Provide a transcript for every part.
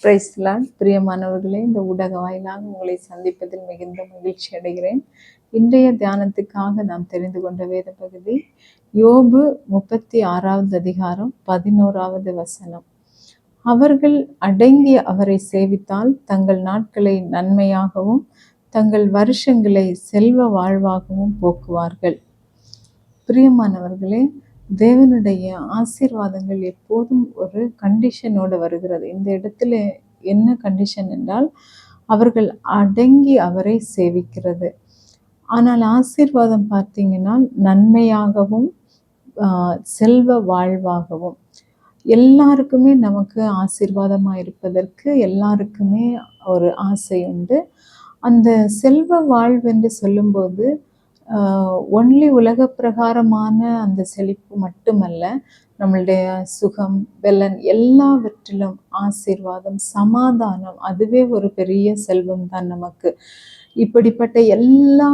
Praise the Lord. பிரியமானவர்களே, இந்த ஊடக வாயிலாக உங்களை சந்திப்பதில் மிகுந்த மகிழ்ச்சி அடைகிறேன். இன்றைய தியானத்துக்காக நாம் தெரிந்து கொண்ட வேத பகுதி யோபு 36வது அதிகாரம் 11வது வசனம். அவர்கள் அடங்கி அவரை சேவித்தால் தங்கள் நாட்களை நன்மையாகவும் தங்கள் வருஷங்களை செல்வ வாழ்வாகவும் போக்குவார்கள். பிரியமானவர்களே, தேவனுடைய ஆசீர்வாதங்கள் எப்போதும் ஒரு கண்டிஷனோடு வருகிறது. இந்த இடத்துல என்ன கண்டிஷன் என்றால், அவர்கள் அடங்கி அவரை சேவிக்கிறது. ஆனால் ஆசீர்வாதம் பார்த்தீங்கன்னா நன்மையாகவும் செல்வ வாழ்வாகவும். எல்லாருக்குமே நமக்கு ஆசீர்வாதமாக இருப்பதற்கு எல்லாருக்குமே ஒரு ஆசை உண்டு. அந்த செல்வ வாழ்வென்று சொல்லும்போது ஒன்லி உலக பிரகாரமான அந்த செழிப்பு மட்டுமல்ல, நம்மளுடைய சுகம் பெலன் எல்லாவற்றிலும் ஆசீர்வாதம் சமாதானம், அதுவே ஒரு பெரிய செல்வம் தான் நமக்கு. இப்படிப்பட்ட எல்லா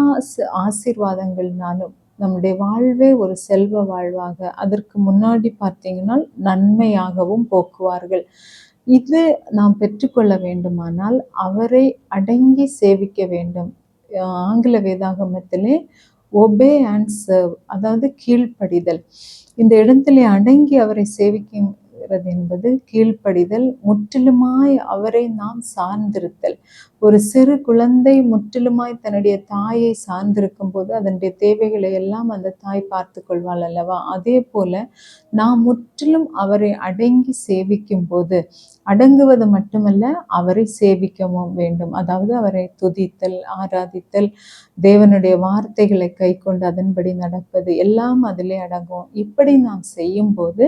ஆசீர்வாதங்கள்னாலும் நம்முடைய வாழ்வே ஒரு செல்வ வாழ்வாக, அதற்கு முன்னாடி பார்த்தீங்கன்னா நன்மையாகவும் போக்குவார்கள். இது நாம் பெற்றுக்கொள்ள வேண்டுமானால் அவரை அடங்கி சேவிக்க வேண்டும். ஆங்கில வேதாகமத்திலே ஒபே அண்ட் சர்வ், அதாவது கீழ்ப்படிதல். இந்த இடத்திலே அடங்கி அவரை சேவிக்கிறது என்பது கீழ்ப்படிதல், முற்றிலுமாய் அவரை நாம் சார்ந்திருத்தல். ஒரு சிறு குழந்தை முற்றிலுமாய் தன்னுடைய தாயை சார்ந்திருக்கும் போது அதனுடைய தேவைகளை எல்லாம் அந்த தாய் பார்த்து கொள்வாள் அல்லவா? அதே போல நாம் முற்றிலும் அவரை அடங்கி சேவிக்கும் போது, அடங்குவது மட்டுமல்ல அவரை சேவிக்கவும் வேண்டும். அதாவது அவரை துதித்தல், ஆராதித்தல், தேவனுடைய வார்த்தைகளை கை கொண்டு அதன்படி நடப்பது எல்லாம் அதிலே அடங்கும். இப்படி நாம் செய்யும் போது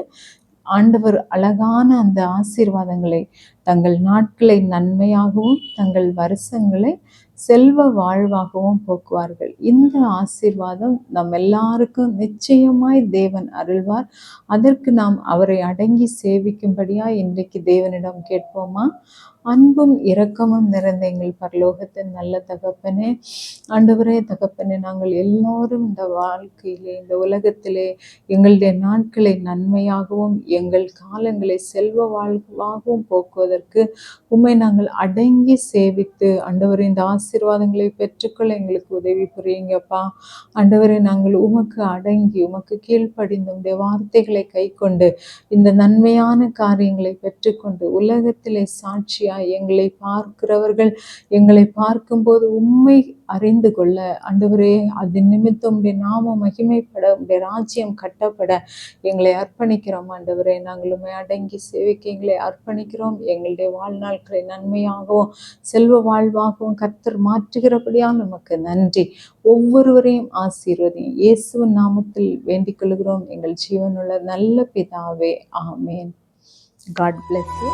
ஆண்டவர் அழகான அந்த ஆசீர்வாதங்களை, தங்கள் நாட்களை நன்மையாகவும் தங்கள் வருஷங்களை செல்வ வாழ்வாகவும் போக்குவார்கள். இந்த ஆசீர்வாதம் நம் எல்லாருக்கும் நிச்சயமாய் தேவன் அருள்வார். அதற்கு நாம் அவரை அடங்கி சேவிக்கும்படியா இன்றைக்கு தேவனிடம் கேட்போமா? அன்பும் இரக்கமும் நிறைந்த எங்கள் பரலோகத்தின் நல்ல தகப்பனே, ஆண்டவரே தகப்பனே, நாங்கள் எல்லோரும் இந்த வாழ்க்கையிலே, இந்த உலகத்திலே எங்களுடைய நாட்களை நன்மையாகவும் எங்கள் காலங்களை செல்வ வாழ்வாகவும் போக்குவதற்கு உம்மை நாங்கள் அடங்கி சேவித்து ஆண்டவரே இந்த ஆசீர்வாதங்களை பெற்றுக்கொள்ள எங்களுக்கு உதவி புரியுங்கப்பா. ஆண்டவரே, நாங்கள் உமக்கு அடங்கி உமக்கு கீழ்ப்படிந்து உம்முடைய வார்த்தைகளை கை கொண்டு இந்த நன்மையான காரியங்களை பெற்றுக்கொண்டு உலகத்திலே சாட்சியா எங்களை பார்க்கிறவர்கள் எங்களை பார்க்கும்போது உம்மை அறிந்து கொள்ள ஆண்டவரே, அது நிமித்தம் உடைய நாமம் மகிமைப்பட உடைய ராஜ்யம் கட்டப்பட எங்களை அர்ப்பணிக்கிறோம். ஆண்டவரே, நாங்கள் உம்மை அடங்கி சேவிக்க எங்களை அர்ப்பணிக்கிறோம். எங்களுடைய வாழ்நாட்களை நன்மையாகவும் செல்வ வாழ்வாகவும் கர்த்தர் மாற்றுகிறபடியால் நமக்கு நன்றி. ஒவ்வொருவரையும் ஆசீர்வதியும் இயேசுவின் நாமத்தில் வேண்டிக் கொள்கிறோம் எங்கள் ஜீவனுள்ள நல்ல பிதாவே, ஆமேன். God bless you.